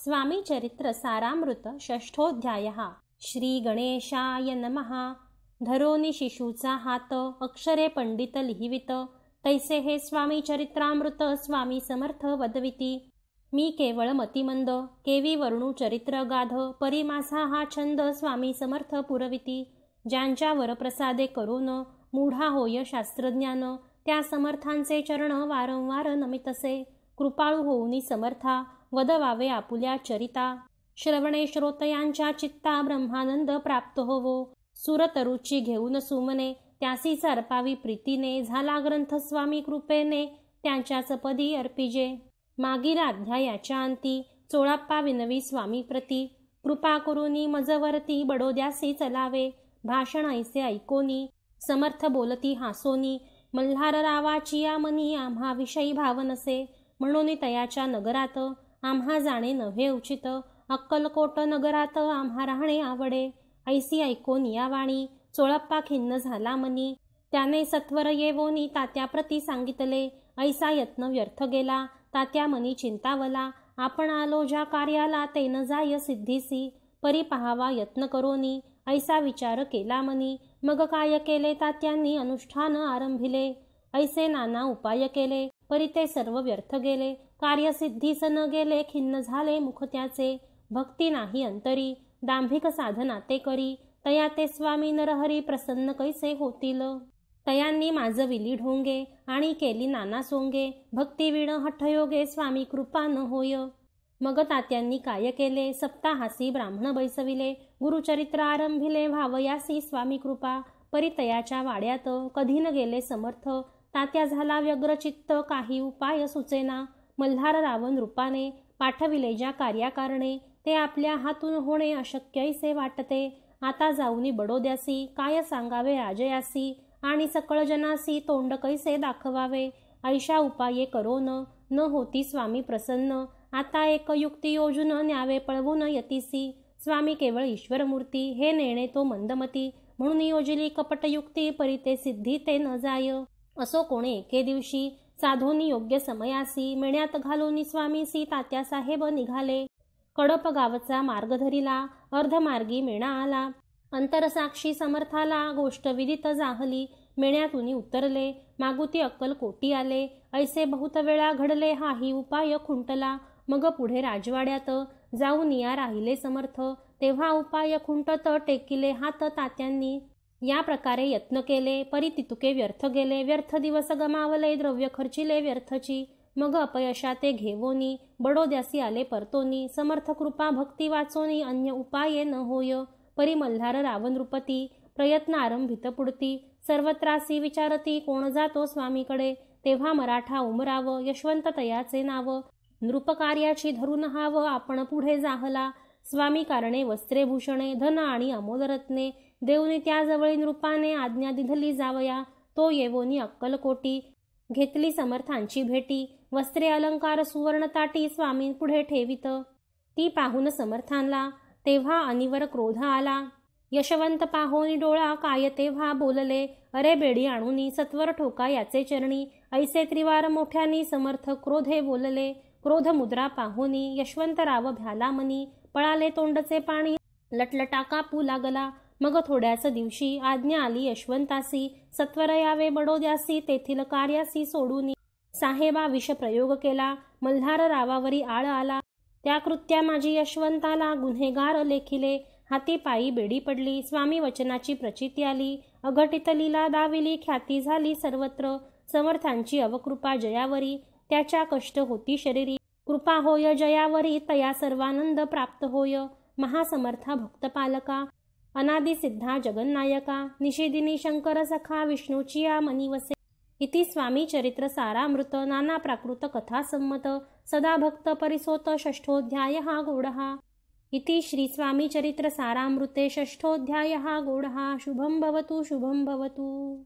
स्वामी चरित्र सारामृत षष्ठोऽध्यायः। श्री गणेशाय नमः। धरोनी शिशूचा हात, अक्षरे पंडित लिहिवित, तैसे हे स्वामी चरित्रामृत स्वामी समर्थ वदविती। मी केवळ मतिमंद, केवी वर्णू चरित्र गाध, परी माझा हा छंद स्वामी समर्थ पुरविती। ज्यांच्या वरप्रसादे करून मूढा होय शास्त्रज्ञान, त्या समर्थांचे चरण वारंवार नमितसे। कृपाळू होऊनी समर्था, वदवावे आपुल्या चरिता। श्रवणे श्रोतयांच्या चित्ता, ब्रह्मानंद प्राप्त होवो। सुरतरुची घेऊन सुमने, त्यासी अर्पावी प्रीतीने। झाला ग्रंथ स्वामी कृपेने, त्यांच्याच पदी अर्पिजे। मागील अध्यायाच्या अंती, चोळाप्पा विनवी स्वामी प्रती। कृपा करुनी मजवरती, बडोद्यासी चलावे। भाषण ऐसे ऐकोनी, समर्थ बोलती हासोनी। मल्हार रावाची या मनी, आम्हा विषयी भावनसे। म्हणून तयाच्या नगरात, आम्हा जाणे नव्हे उचित। अक्कलकोट नगरात, आम्हा राहणे आवडे। ऐसी ऐकोन या वाणी, चोळप्पा खिन्न झाला मनी। त्याने सत्वर येवोनी, तात्याप्रती सांगितले। ऐसा यत्न व्यर्थ गेला, तात्या मनी चिंतावला। आपण आलो ज्या कार्याला, ते न जाय सिद्धीसी। परी पहावा यत्न करोनी, ऐसा विचार केला मनी। मग काय केले तात्यांनी, अनुष्ठान आरंभिले। ऐसे नाना उपाय केले, परी ते सर्व व्यर्थ गेले। कार्यसिद्धीस न गेले, खिन्न झाले मुख त्याचे। भक्ती नाही अंतरी, दांभिक साधना ते करी। तया ते स्वामी नरहरी, प्रसन्न कैसे होतील। तयांनी माजविली ढोंगे, आणि केली नाना सोंगे। भक्ती विण हठयोगे, स्वामी कृपा न होय। मग तात्यांनी काय केले, सप्ताहासी ब्राह्मण बैसविले। गुरुचरित्र आरंभिले, भावयासी स्वामी कृपा। परी तयाच्या वाड्यात, कधी न गेले समर्थ। तात्या झाला व्यग्रचित्त, काही उपाय सुचेना। मल्हार रावण रूपाने, पाठविले ज्या कार्याकारणे। ते आपल्या हातून होणे अशक्यैसे वाटते। आता जाऊनी बडोद्यासी, काय सांगावे राजयासी। आणि सकळ जनासी, तोंड कैसे दाखवावे। ऐशा उपाये करोन, न होती स्वामी प्रसन्न। आता एक युक्ती योजून, न्यावे पळवून यतीसी। स्वामी केवळ ईश्वरमूर्ती, हे नेणे तो मंदमती। म्हणून योजिली कपटयुक्ती, परी ते सिद्धी ते न जाय। असो कोणे एके दिवशी, साधोनी योग्य समयासी। मेण्यात घालोनी स्वामीसी, तात्यासाहेब निघाले। कडप गावचा मार्ग धरिला, अर्धमार्गी मेणा आला। अंतरसाक्षी समर्थाला, गोष्ट विदित जाहली। मेण्यातून उतरले, मागुती अक्कलकोटी आले। ऐसे बहुत वेळा घडले, हाही उपाय खुंटला। मग पुढे राजवाड्यात, जाऊन या राहिले समर्थ। तेव्हा उपाय खुंटत, टेकिले हात तात्यांनी। या प्रकारे यत्न केले, परी तितुके व्यर्थ गेले। व्यर्थ दिवस गमावले, द्रव्य खर्चिले व्यर्थची। मग अपयशा ते घेवोनी, बडोद्यासी आले परतोनी। समर्थ कृपा भक्ती वाचोनी, अन्य उपाये न होय। परी मल्हार रावण रूपती, प्रयत्न आरंभित पुढती। सर्वत्रासी विचारती, कोण जातो स्वामीकडे। तेव्हा मराठा उमराव, यशवंत तयाचे नाव। नृपकार्याची धरून हाव, आपण पुढे जाहला। स्वामी कारणे वस्त्रे भूषणे, धन आणि अमोल रत्ने। देऊनी त्याजवळी नृपाने, आज्ञा दिधली जावया। तो येवोनी अक्कलकोटी, घेतली समर्थांची भेटी। वस्त्रे अलंकार सुवर्ण ताटी, स्वामी पुढे ठेवित। ती पाहून समर्थांना, तेव्हा अनिवर क्रोध आला। यशवंत पाहोनी डोळा, काय तेव्हा बोलले। अरे बेडी आणूनी, सत्वर ठोका याचे चरणी। ऐसे त्रिवार मोठ्यानी, समर्थ क्रोधे बोलले। क्रोध मुद्रा पाहोनी, यशवंतराव भ्याला मनी। पळाले तोंडचे पाणी, लटलटा कापू लागला। मग थोड्याच दिवशी, आज्ञा आली यशवंतासी। सत्वर यावे बडोद्यासी, तेथील कार्यासी सोडूनी। साहेबा विष प्रयोग केला, मल्हार रावावरी आळ आला। त्या कृत्या माझी यशवंताला, गुन्हेगार लेखिले। हाती पायी बेडी पडली, स्वामी वचनाची प्रचिती आली। अघटित लीला दाविली, ख्याती झाली सर्वत्र। समर्थांची अवकृपा जयावरी, त्याच्या कष्ट होती शरीरी। कृपा होय जयावरी, तया सर्वानंद प्राप्त होय। महासमर्था भक्तपालका, अनादि सिद्धा जगन्नायका। निषेदिनी शंकर सखा, विष्णूची या मनी वसे। इति स्वामी चरित्र सारामृत, नाना प्राकृत कथा संमत। सदा भक्त परिसोत, षष्ठोऽध्यायः गौडः। इति श्री स्वामी चरित्र सारामृते षष्ठोऽध्यायः गौडः। शुभं भवतु, शुभं भवतु।